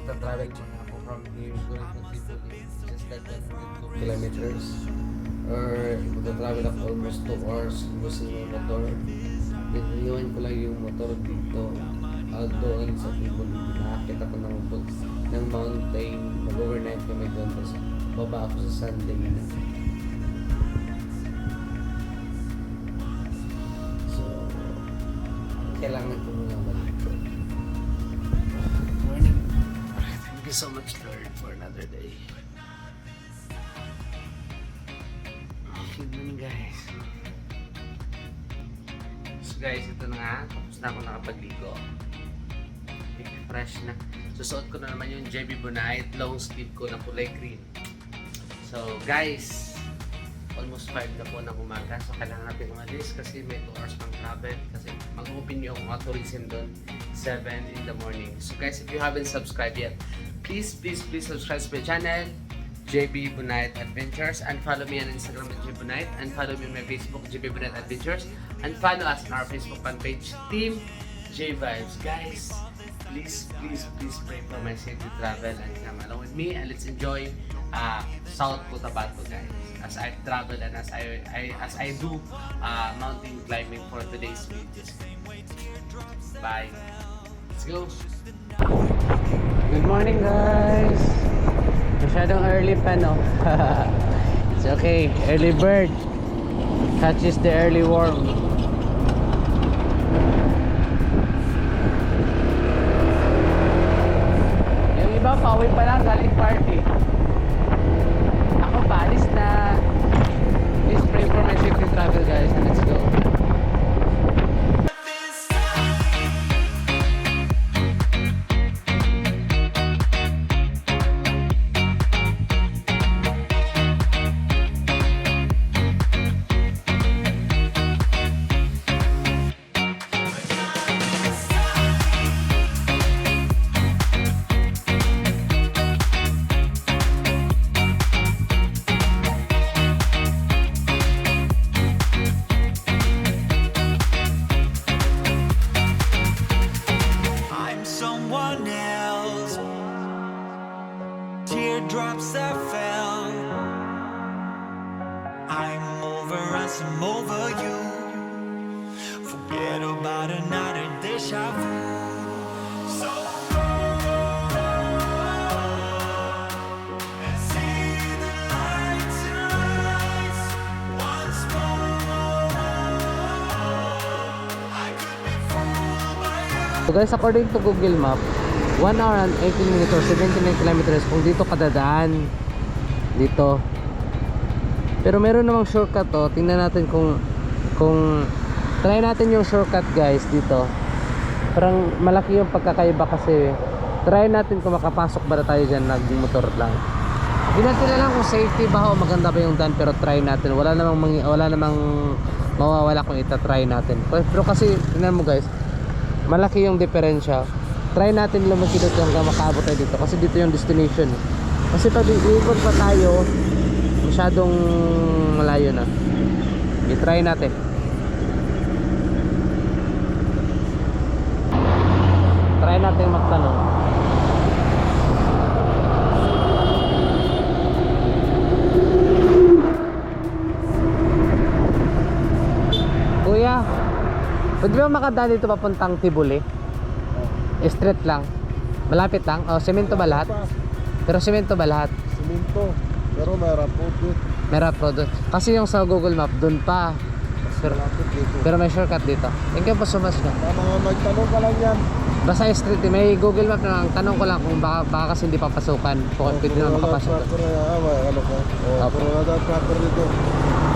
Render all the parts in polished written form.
magta-travel muna ako from here going to Tripoli, just like 102 kilometers. Or magta-travel ako almost 2 hours using yung motor. Then iwan ko lang yung motor dito. Doon sa Tripoli, nakakita ko ng mountain. Mag-overnight kami doon. Tapos baba ako sa Sunday na. So, kailangan ko muna balik. Morning. Thank you so much, Lord, for another day. Good morning, guys. So guys, ito na nga. Tapos na ako nakapagligo. Fresh na. Susuot ko na naman yung JB Bonite long sleeve ko na kulay green. So guys, almost 5 na po ng umaga. So kailangan natin umalis kasi may 2 hours pang travel. Kasi mag-open yung tourism doon 7 in the morning. So guys, if you haven't subscribed yet, please subscribe to my channel, JB Bonite Adventures, and follow me on Instagram at JB Bonite, and follow me on my Facebook, JB Bonite Adventures, and follow us on our Facebook fan page, Team J Vibes. Guys, please pray for my safety travel and come along with me, and let's enjoy South Cotabato, guys, as I travel and as I do mountain climbing for today's videos. Bye. Let's go. Good morning, guys. Masyadong early pa, no? It's okay. Early bird catches the early worm. Yung iba, pauwi pa lang galing party. Ako, paalis na. Please pray for my safety travel, guys, and let's go. Teardrops that fell, I'm over us, I'm over you. Forget about another deja vu. So and see the lights rise once more. I could be fooled by you. So guys, according to Google Map, 1 hour and 18 minutes or 79 kilometers kung dito kadadaan dito. Pero meron namang shortcut, oh. Tingnan natin kung try natin yung shortcut, guys, dito. Parang malaki yung pagkakaiba kasi try natin kung makapasok ba na tayo dyan nagmotor lang. Hindi natin alam kung safety ba o maganda ba yung daan, pero try natin. Wala namang mawawala kung itatry natin. Pero kasi tingnan mo, guys, malaki yung diferensya. Try natin lumakidot hanggang makaabot tayo dito kasi dito yung destination. Kasi pag iikot pa tayo, masyadong malayo na. I-try natin. Try natin magtanong. Kuya, pwede ba makadaan dito papuntang Tibuli? Straight lang. Malapit lang. Oh, semento ba lahat? Pero semento ba lahat? Semento. Pero may rough road dito. May rough road. Kasi yung sa Google Map, dun pa. Pero may shortcut dito. Thank you po so much, no? Mga magtanong ka lang yan. Basta straight, may Google Map na lang. Tanong ko lang kung baka kasi hindi papasukan. Kung pwede na makapasok. Ano ka? Pero wala proper dito.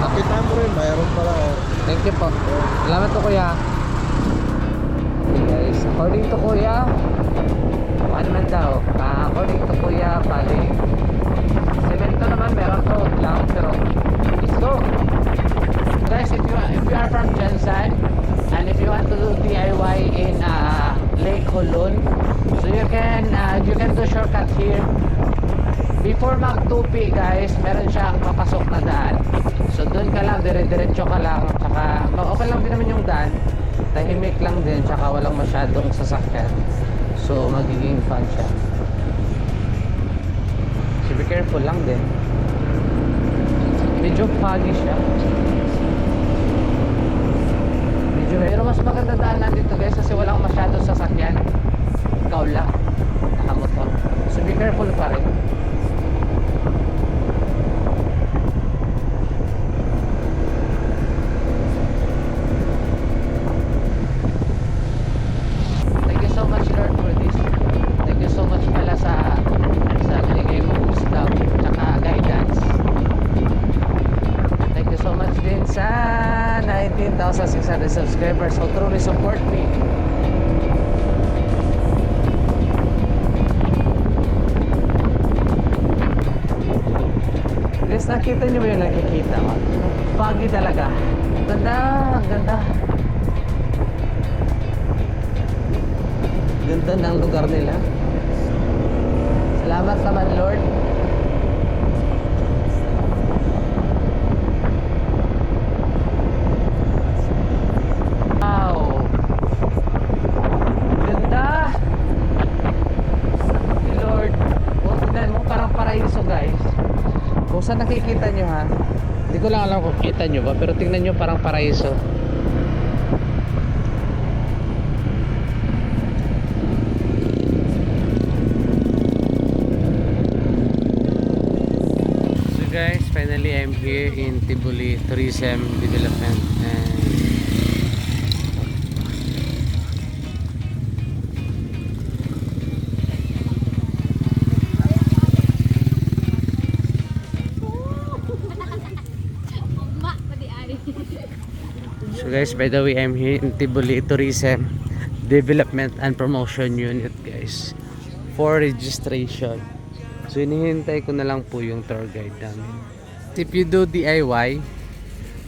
Nakita mo rin, mayroon pala. Thank you po. Salamat po, kuya. Okay, guys, according to kuya, ano naman daw? According to kuya, bali semento naman, meron to lang, pero let's go. Guys, if you are from Jensen and if you want to do DIY in Lake Hulun, so you can do shortcut here. Before Mag-Tupi, guys, meron siyang papasok na daan. So doon ka lang, dire-diretso ka lang, tsaka okay lang din naman yung daan. Tahimik lang din, tsaka walang masyadong sasakyan. So magiging fun siya. careful lang din. Medyo foggy siya. Pero mas maganda daanan dito guys kasi walang masyadong sasakyan. Ikaw lang nakamotor. So be careful pa rin. Thank you so much Lord for this. Thank you so much pala sa binigay mong wisdom tsaka guidance. Thank you so much din sa 19,600 subscribers who truly support me. Guys, nakita niyo ba yung nakikita ko? Foggy talaga. Ganda, ang ganda. Ganda ng lugar nila. Salamat naman Lord. Kung saan nakikita nyo ha, hindi ko lang alam kung kita nyo ba, pero tingnan nyo parang paraiso. So guys, finally I'm here in Tibuli Tourism Development and so guys, by the way, I'm here in Tibuli Tourism Development and Promotion Unit guys for registration. So hinihintay ko na lang po yung tour guide namin. If you do DIY,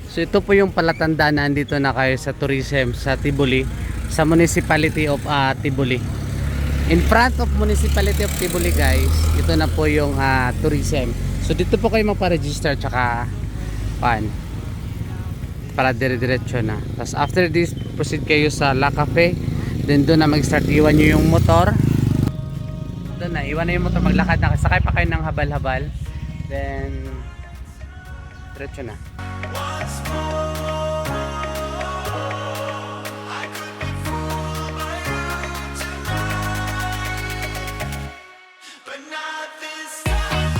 so ito po yung palatandaan na andito na kayo sa tourism sa Tibuli, sa Municipality of Tibuli. In front of Municipality of Tibuli guys, ito na po yung tourism. So dito po kayo magpa-register tsaka para dire-diretso na. Tapos after this, proceed kayo sa La Cafe. Then doon na mag-start, iwan nyo yung motor. Doon na, iwan na yung motor, maglakad na. Sakay pa kayo ng habal-habal. Then diretso na. Once more, I could be fooled by you tonight, but not this time.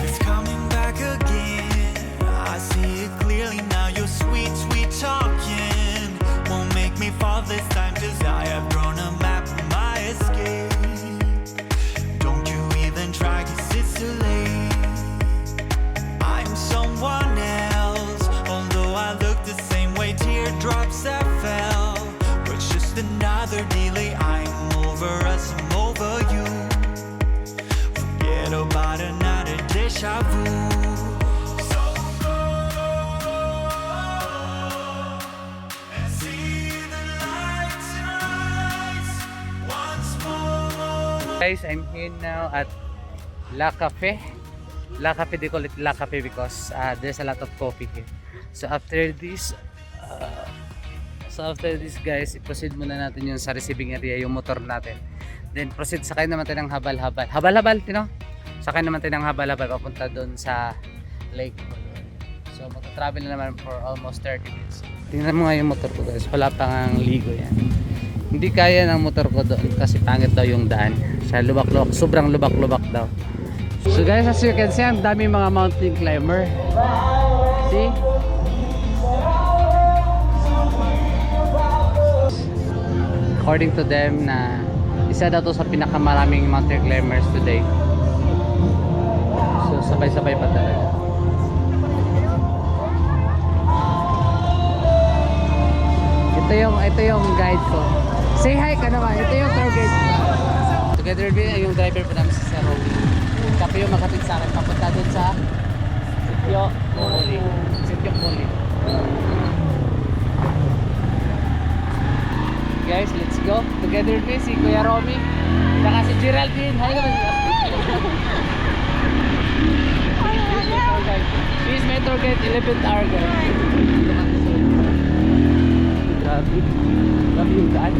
It's coming back again. I see it clearly now. Your sweet, sweet talking won't make me fall this time, 'cause I have drawn a map of my escape. Don't you even try, 'cause it's too late. I'm someone else, although I look the same way. Teardrops that fell, but it's just another delay. I'm over us, I'm over you. Forget about another deja vu. So go and see the light tonight once more. Guys, I'm here now at La Cafe. La Cafe, they call it La Cafe because there's a lot of coffee here. So after this guys, i-proceed muna natin yung sa receiving area, yung motor natin. Then proceed, sakay naman tayo ng habal-habal. Habal-habal, tino? Sakay naman tayo ng habal-habal papunta doon sa lake. So magta-travel na naman for almost 30 minutes. Tingnan mo nga yung motor ko guys, wala pang ang ligo yan. Hindi kaya ng motor ko doon kasi pangit daw yung daan. Sa lubak-lubak, sobrang lubak-lubak daw. So guys, as you can see, ang dami mga mountain climber. See? According to them na isa daw to sa pinakamaraming mountain climbers today. So sabay-sabay pa talaga. Ito yung guide ko. Say hi ka naman. Ito yung tour guide ko. Together with yung driver pa namin si Sir Robby. Siya po yung maghatid sa akin papunta dun sa Sitio Muli. Sitio Muli. Guys, let's go. Together with me, si Kuya Romy. Saka si Geraldine. Hi naman. She's my tour guide, 11th hour guys. Grabe. Grabe yung daan.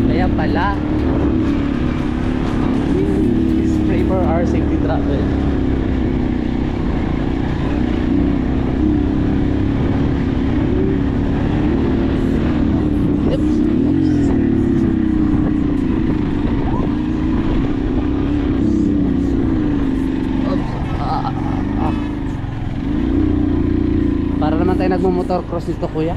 Kaya pala. Please pray for our safety travel. Para naman tayo nagmo-motor cross nito, kuya.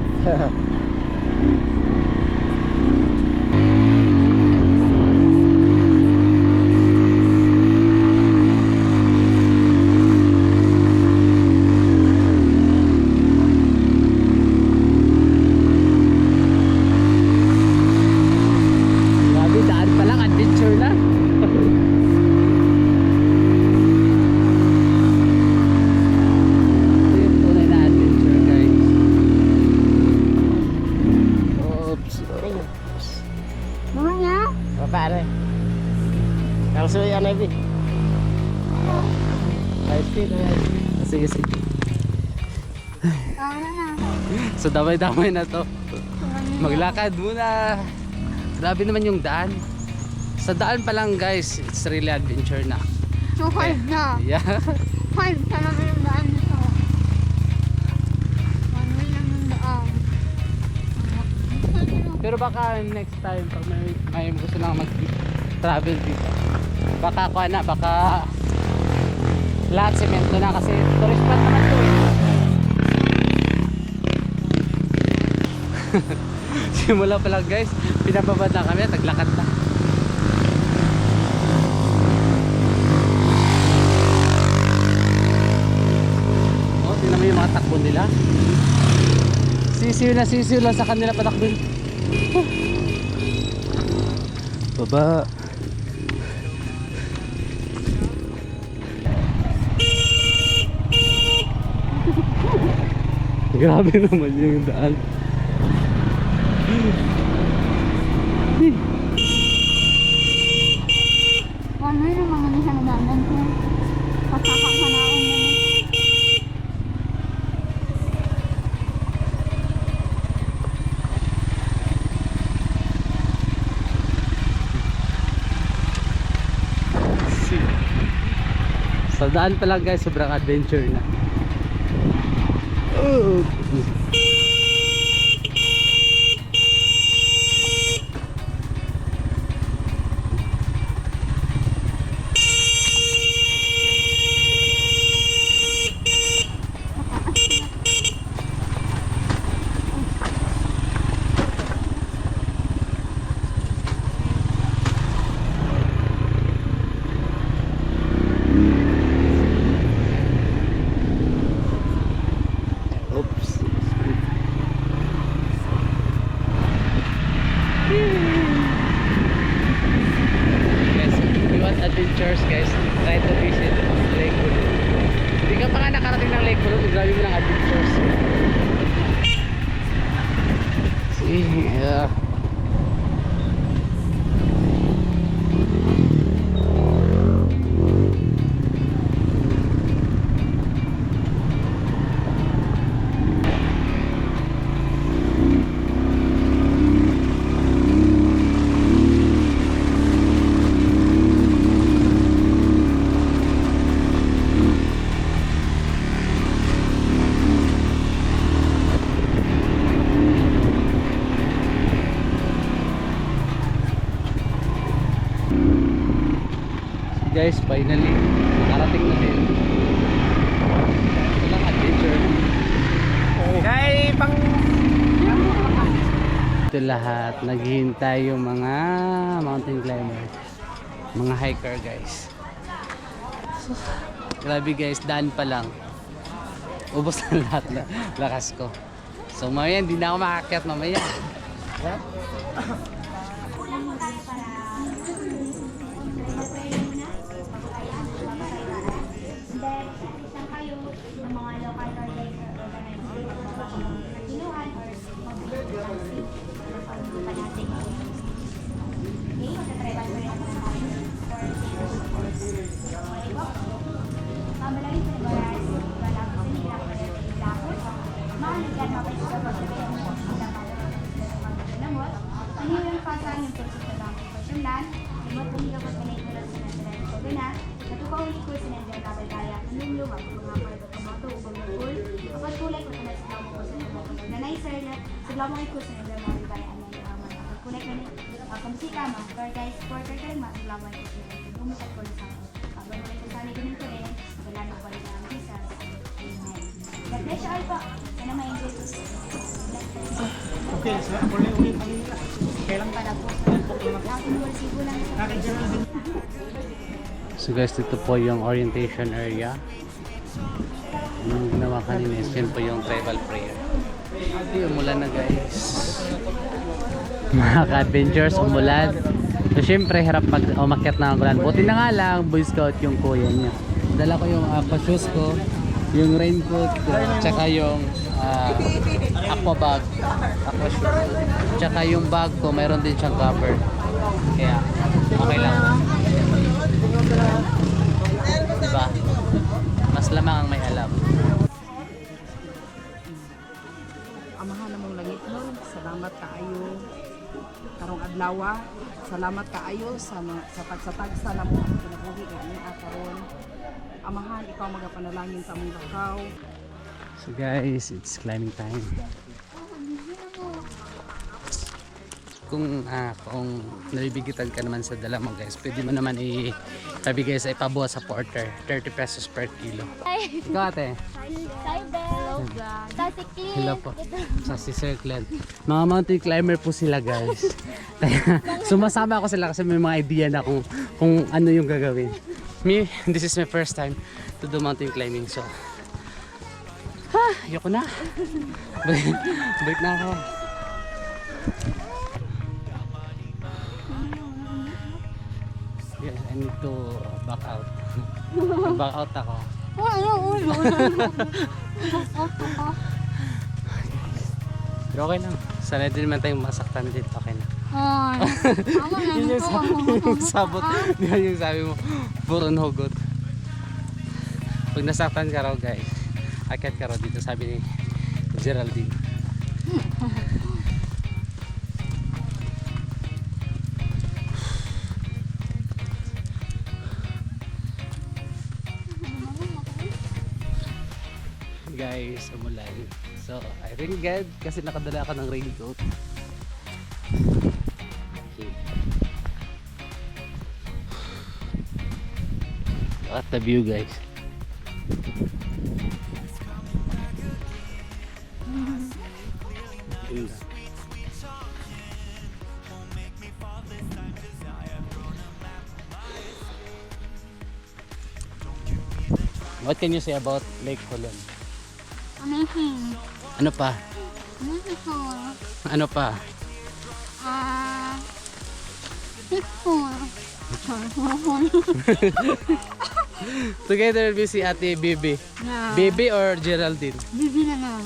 Grabe, daan pa lang, adventure na. Ito yung tunay na adventure, guys. Oops. Mamanya? Pare. Kalso yan, Ebi. Sige, sige. Ano na? So damay-damay na to. Maglakad muna. Grabe naman yung daan. Sa daan pa lang guys, it's really adventure na. So hard na. Yeah. Hard pa naman yung daan nito. One way lang yung daan. Pero baka next time pag may gusto lang mag-travel dito. Baka kuha na, baka lahat semento na kasi tourist spot naman to eh. Simula pa lang guys, pinababad na kami, taglakad na. Oh, tingnan mo yung mga takbo nila. Sisiw lang sa kanila patakbin. Baba. Grabe naman yung daan. One way lang mga nisa na daan ko. Pasakakanaon na niya. Sa daan pa lang guys, sobrang adventure na. Oh. Oops. Guys, if you want adventures guys, try to visit Lake Ulod. Hindi ka pa nga nakarating ng Lake Ulod, grabe mo ng adventures. See, yeah. Guys, finally nakarating na din. Walang adventure. Kay pang Ito lahat, naghihintay yung mga mountain climbers, mga hiker guys. Grabe guys, daan pa lang ubos na lahat na lakas ko. So mamaya hindi na ako makaakyat mamaya. dapat kanay ko lang sinadran ko. Gana, natupauli ko sinadran kapag kaya. Nanunlo, magpapapar ko tomato, ugol-ugol. Kapag kulay ko na sa lamo ko sa tomato. Nanay sir na, sa lamo ko sinadran mga kaya. Kapag kulay ko na, kamsika, mga guys, quarter ka rin, sa lamo ko sinadran. Umusap ko na sa ako. Kapag kulay ko sanay ganun ko rin, maglalaro ko rin ang isa. God bless you all po. Sana ma-enjoy ko. Okay, so ulit kami nila. Kailan Para po sa resibo lang. So guys, dito po yung orientation area. Yung ginawa kanina is yun po yung tribal prayer. Umulan na guys. Mga ka-adventures, umulan. So syempre, hirap pag umakyat na ang ulan. Buti na nga lang, Boy Scout yung kuya niya. Dala ko yung shoes ko, yung raincoat ko, tsaka yung aqua bag, aqua shoes. Tsaka yung bag ko, mayroon din siyang cover. Kaya, okay lang. Diba? Mas lamang ang may alam. Amahan namong langit nun, salamat kaayo karong adlaw. Salamat kaayo sa pagsatagsa namo ang kinabuhi ani karon. Amahan, ikaw magapanalangin sa among lakaw. So guys, it's climbing time. Kung nabibigitan ka naman sa dala mo guys, pwede mo naman ibigay sa ipabuhat sa porter, 30 pesos per kilo. Ikaw ate? Hello po. Sa si Sir Clint. Mga mountain climber po sila guys. Kaya sumasama ako sila kasi may mga idea na kung ano yung gagawin. Me, this is my first time to do mountain climbing, so ayoko na. Balik na ako. Yes, I need to back out. Back out ako. Pero okay lang. Sanay din naman tayong masaktan dito. Okay na. Yun yung sabot. Yan yung sabi mo. Puro hugot. Pag nasaktan ka raw guys, akyat ka raw dito, sabi ni Geraldine. Guys, umulan. So, I thank God kasi nakadala ka ng raincoat. Okay. Look at the view guys. Ganda. What can you say about Lake Colon? Amazing. Ano pa? Beautiful. Ano pa? Peaceful. Together with si Ate Bibi. Na. Bibi or Geraldine? Bibi na lang.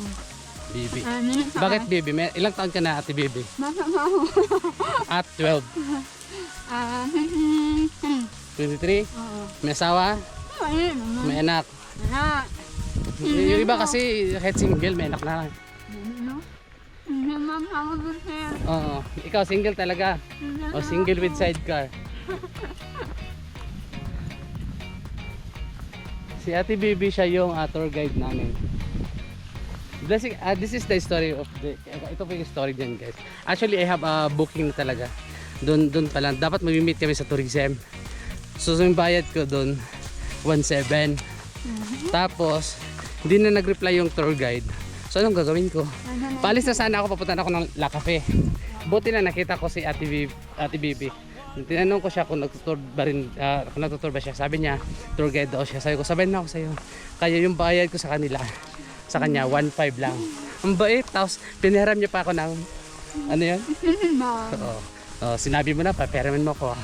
Bibi. Minutes Bakit Bibi? Ilang taon ka na Ate Bibi? Basta ba ako? At 12. 23? Oo. May asawa? Ayun naman. May anak? Wala. Yung iba kasi kahit single, may anak na lang. Ano? Hindi ma'am ako dun sir. Oo. Ikaw single talaga? O single with sidecar? Si Ate Bibi siya yung tour guide namin. Blessing, this is the story of ito po yung story dyan guys. Actually I have a booking na talaga. Doon pa lang. Dapat mag-meet kami sa tourism. So yung bayad ko doon 1,700. Tapos hindi na nag-reply yung tour guide. So anong gagawin ko? Paalis na sana ako, papunta na ako ng La Cafe. Buti na nakita ko si Ate Bibi. Tinanong ko siya kung nagtutour ba siya. Sabi niya, tour guide daw siya. Sabi ko, sabay na ako sa'yo. Kaya yung bayad ko sa kanya 1,500 lang. Ang bait. Tapos pinahiram niya pa ako ng ano yan? Oo. Sinabi mo na, paperamin mo ako.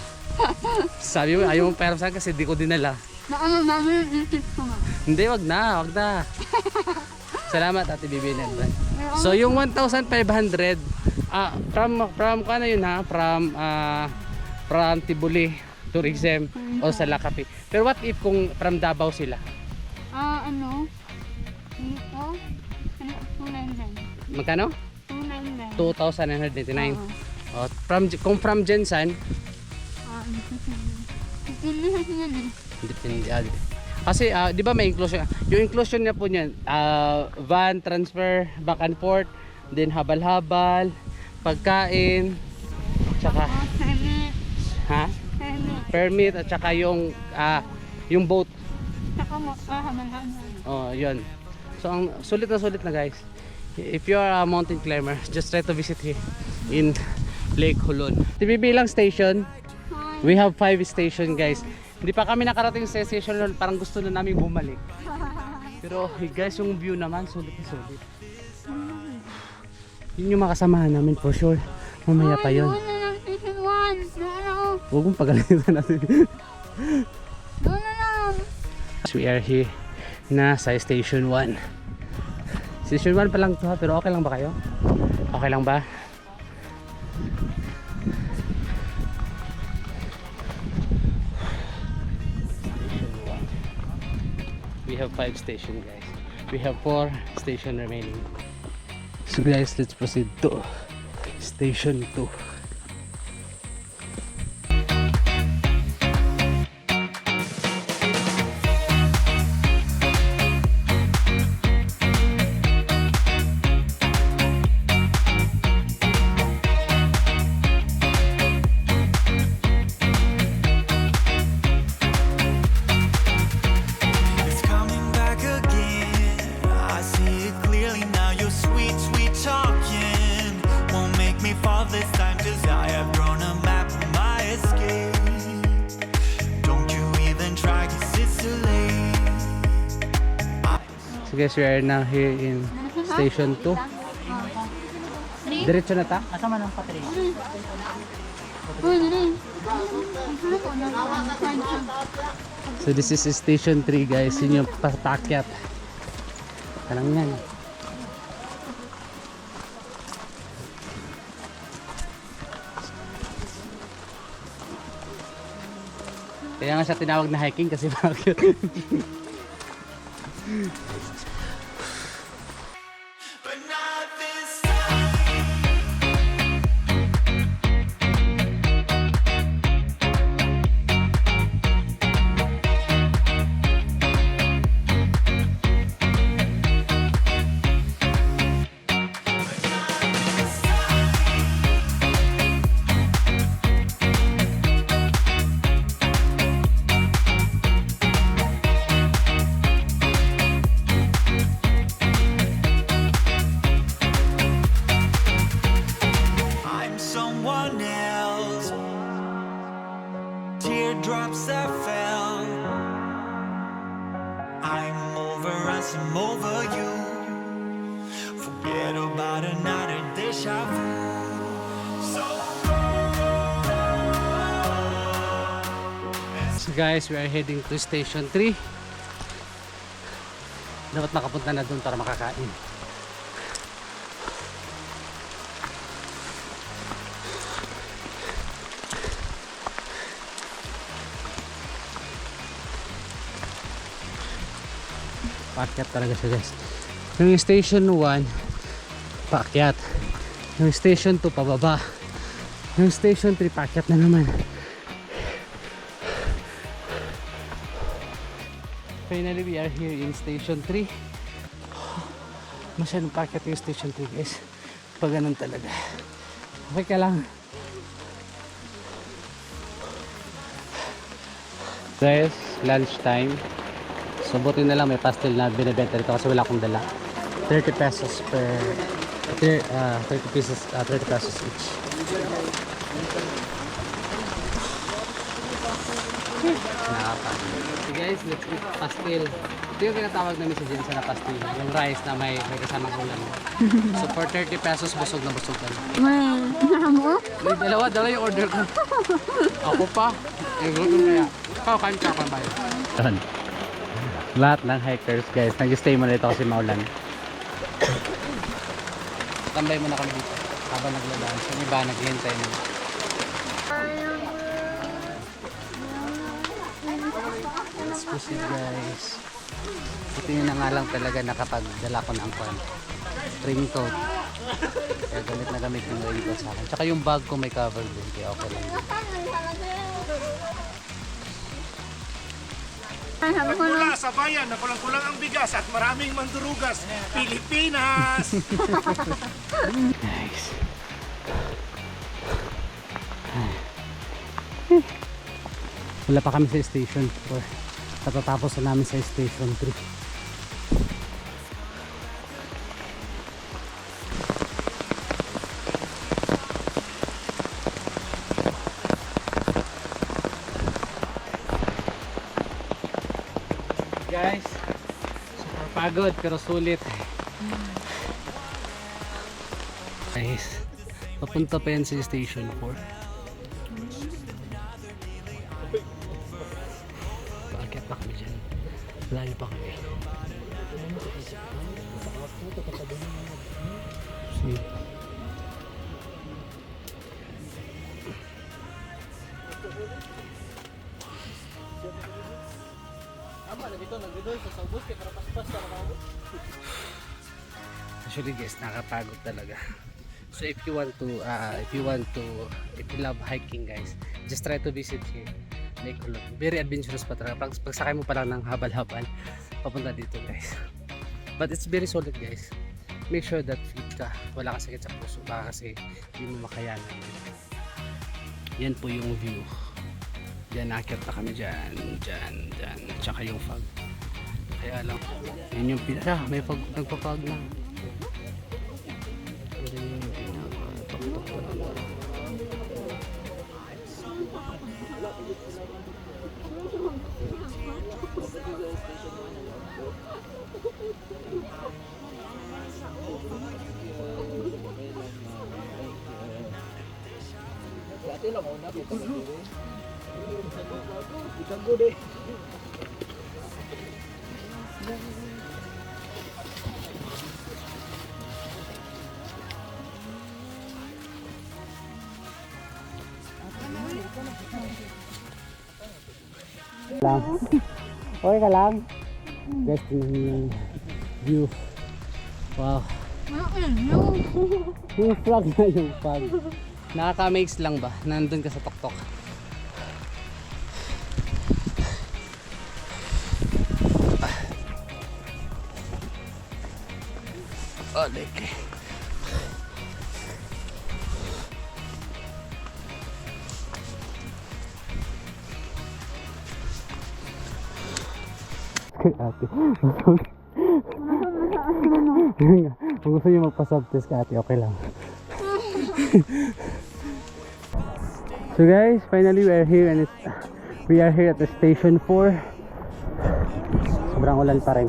Sabi mo, ayaw mong pera sa'kin kasi di ko dinala. Naano namin yung isip ko nga. Hindi, wag na. Salamat Ate Bibi. So yung 1,500 from ano yun ha? From Tibuli tourism o sa La Cafe. Pero what if kung from Davao sila? Ano? Ito? 299. Magkano? 299. 2,999. Kung from Jensan, Depende. Kasi di ba may inclusion? Yung inclusion niya po niyan, van, transfer, back and forth, then habal-habal, pagkain, tsaka ha? Permit at tsaka yung boat. Oh, yun. So ang sulit na guys. If you are a mountain climber, just try to visit here in Lake Hulon. TBB lang station. We have 5 station guys. Hindi pa kami nakarating sa station nun, parang gusto na namin bumalik. Pero guys, yung view naman sulit na sulit. Yun yung makasamahan namin for sure. Mamaya pa yun. Huwag mong pagalitan natin. We are here na sa station 1. Station 1 pa lang to ha, pero okay lang ba kayo? Okay lang ba? We have 5 stations guys. We have 4 stations remaining. So guys, let's proceed to station 2. It's coming back again. I see it clearly now. Your sweet, sweet talking won't make me fall this time, 'cause I have drawn a map of my escape. Don't you even try, 'cause it's too late. So guys, we are now here in station 2. Diretso na ta? Asa man ang patri? So this is station 3 guys. Yun yung patakyat. Parang yan. Kaya nga siya tinawag na hiking kasi bakit? But not this time. I'm someone else. Teardrops that fell. I'm over us, I'm over you. Forget about another deja vu. So So guys, we are heading to station 3. Dapat makapunta na doon para makakain. Paakyat talaga siya guys. Yung station 1 paakyat. Yung station 2 pababa. Yung station 3 paakyat na naman. Finally, we are here in station 3. Masyadong paakyat yung station 3 guys. Pag ganun talaga. Okay ka lang. Guys, lunch time. So buti na lang may pastel na binibenta dito kasi wala akong dala. 30 pesos per 30 pesos each. Nakaka. So guys, let's eat pastel. Ito yung tinatawag namin sa Jensen na pastel. Yung rice na may kasamang ulam. So for 30 pesos, busog na busog ka. May dalawa yung order ko. Ako pa. Gutom kaya. Ikaw, kain ka pa ba? Lahat ng hikers guys, nag-stay muna dito kasi maulan. Tambay muna kami dito habang naglalaan. So yung iba naghihintay na. Let's proceed guys. Ito yun na nga lang talaga nakapagdala ko ng raincoat. Kaya gamit na gamit yung raincoat sa akin. Tsaka yung bag ko may cover din kaya okay lang. Mula sa bayan na kulang-kulang ang bigas at maraming mandurugas, Pilipinas! Nice. Wala pa kami sa station 4. Katatapos na namin sa station 3. Guys, super pagod pero sulit. Guys, papunta pa yan sa station 4. Bakit pa kami dyan? Layo pa kami. See? Actually guys, nakapagod talaga. So if you love hiking guys, just try to visit here. Lake Hulon. Very adventurous pa talaga. Pagsakay mo pa lang ng habal-habal, papunta dito guys. But it's very solid guys. Make sure that fit ka. Wala ka sakit sa puso. Baka kasi hindi mo makayanan. Yan po yung view. Diyan nakakit na kami dyan. Tsaka yung fog. Kaya lang, yun yung may fog, nagpa-fog na. Lang. Okay ka lang? Guys, tingnan niyo yung view. Wow. Yung fog na yung fog. Nakaka-amaze lang ba? Nandun ka sa tuktok. Oh, like. Ate. Kung gusto niyo magpa-subtest ka ate, okay lang. So guys, finally we are here and we are here at the station 4. Sobrang ulan pa rin.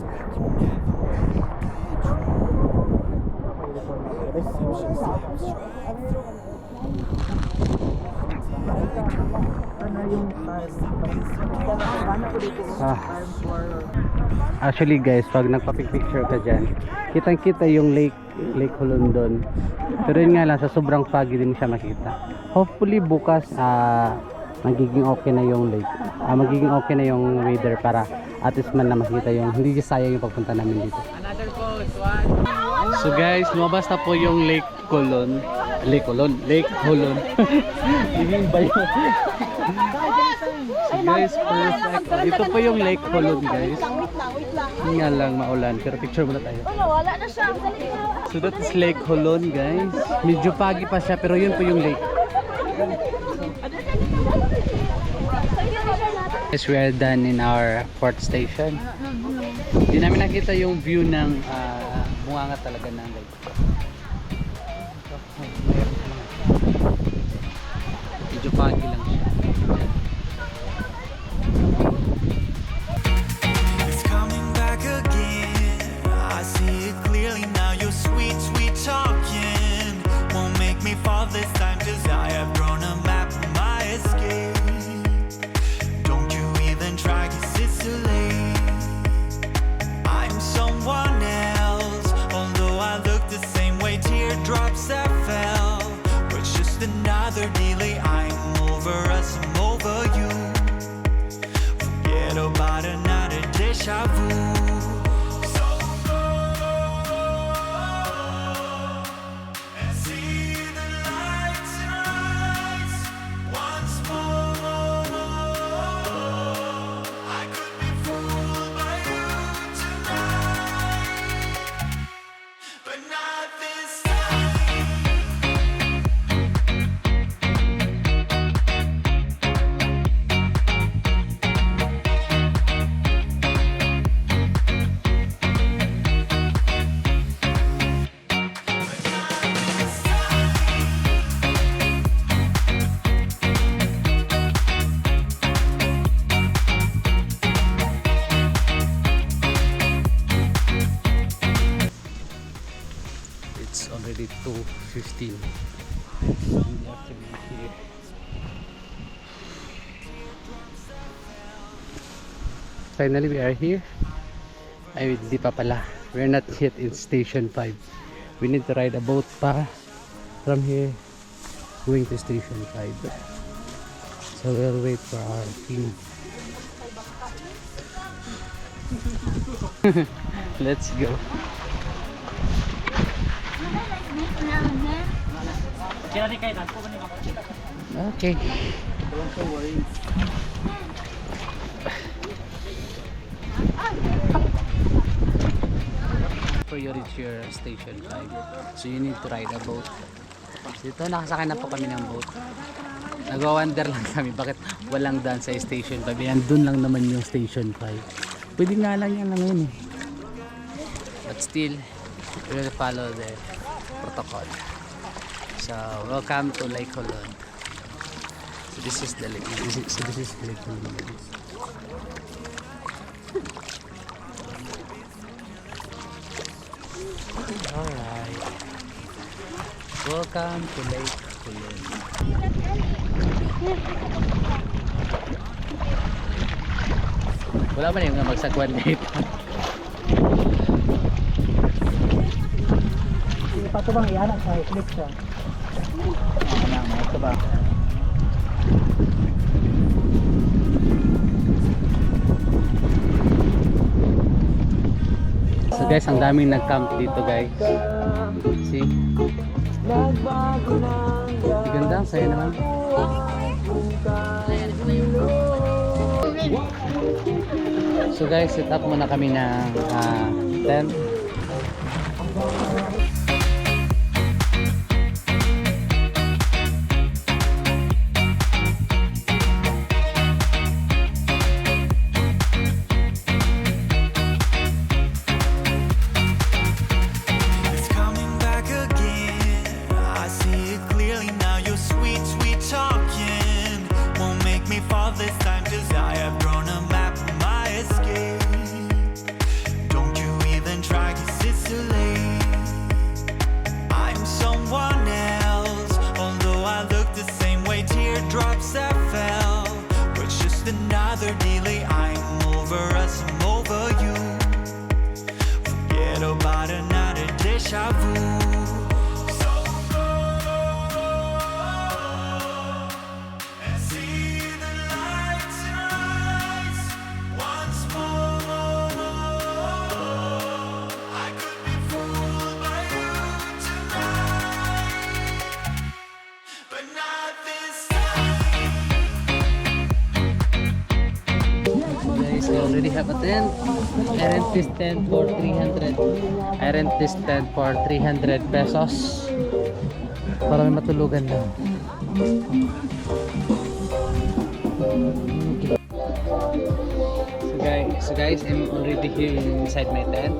Actually guys, pag nagpa-picture ka dyan, kitang-kita yung Lake Hulon doon. Pero yun nga lang, sa sobrang foggy din siya makita. Hopefully bukas magiging okay na yung lake. Magiging okay na yung weather para at least man na makita yung hindi sayang yung pagpunta namin dito. So guys, lumabas na po yung Lake Hulon. Lake Hulon. Higing ba yun? So guys, perfect. Ito po yung Lake Hulon guys. Hindi nga lang maulan, pero picture muna tayo. So that is Lake Hulon guys. Medyo foggy pa siya, pero yun po yung lake. Guys, we are done in our fourth station. Hindi namin nakita yung view ng bunganga talaga ng lake. Medyo foggy lang siya. It's coming back again. I see it clearly now. Your sweet, sweet talking won't make me fall this time, 'cause I have drawn a map of my escape. Don't you even try, 'cause it's too late. I'm someone else, although I look the same way. Teardrops that fell, but it's just another delay. I'm over us, I'm over you. Forget about another deja vu. So go and see the lights rise once more. I could be fooled. 2:15. Finally, we are here. Ay, hindi pa pala. We're not yet in Station 5. We need to ride a boat pa from here going to Station 5. So we'll wait for our team. Let's go. Okay. For you reach your Station 5, so you need to ride a boat. Dito nakasakay na po kami ng boat. Nag-wonder lang kami bakit walang daan sa Station 5. Yan, dun lang naman yung Station 5. Pwede nga lang yan lang yun eh. But still, we will follow the protocol. So, welcome to Lake Hulun. So this is the lake. This is Lake Hulun. Alright. Welcome to Lake Hulun. Wala ba na yung magsagwan dito? Pato bang iyanak sa click siya? Ito ba? So guys, ang daming nag-camp dito guys. See? Ganda, ang saya naman. So guys, set up muna kami ng tent. It's coming back again. I see it clearly now. Your sweet, sweet talking won't make me fall this time, 'cause I have drawn a map of my escape. Don't you even try, 'cause it's too late. I'm someone else, although I look the same way. Teardrops that fell, but it's just another delay. I'm over us, I'm over you. Forget about another deja vu. So go and see the lights rise once more. I could be fooled by you tonight, but not this time. Guys, I already have a tent. I rent this tent for 300. I rent this tent for 300 pesos. Para may matulugan lang. So guys, I'm already here inside my tent.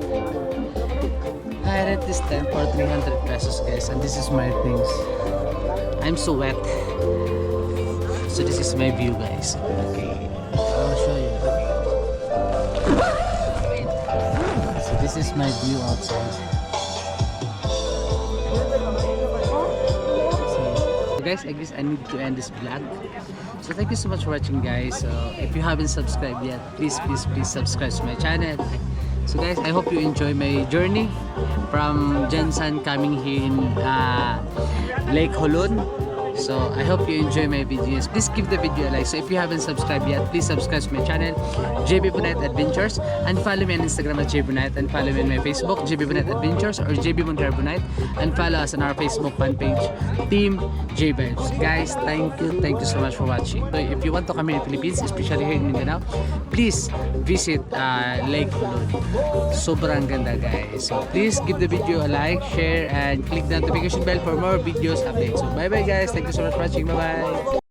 I rent this tent for 300 pesos guys, and this is my things. I'm so wet. So this is my view guys. Okay, I'll show you. So this is my view outside. So guys, I guess I need to end this vlog. So thank you so much for watching guys. So if you haven't subscribed yet, please subscribe to my channel. So guys, I hope you enjoy my journey from Jensen coming here in Lake Hulun. So I hope you enjoy my videos. Please give the video a like. So if you haven't subscribed yet, please subscribe to my channel, JB Bonait Adventures, and follow me on Instagram at JB Bonait, and follow me on my Facebook, JB Bonait Adventures or JB Montero Bonait, and follow us on our Facebook fan page, Team J Vibes. Guys, thank you so much for watching. So if you want to come here in Philippines, especially here in Mindanao, please visit Lake Hulun. Sobrang ganda guys. So please give the video a like, share, and click the notification bell for more videos updates. So bye bye guys. Thank you so much for watching. Bye bye.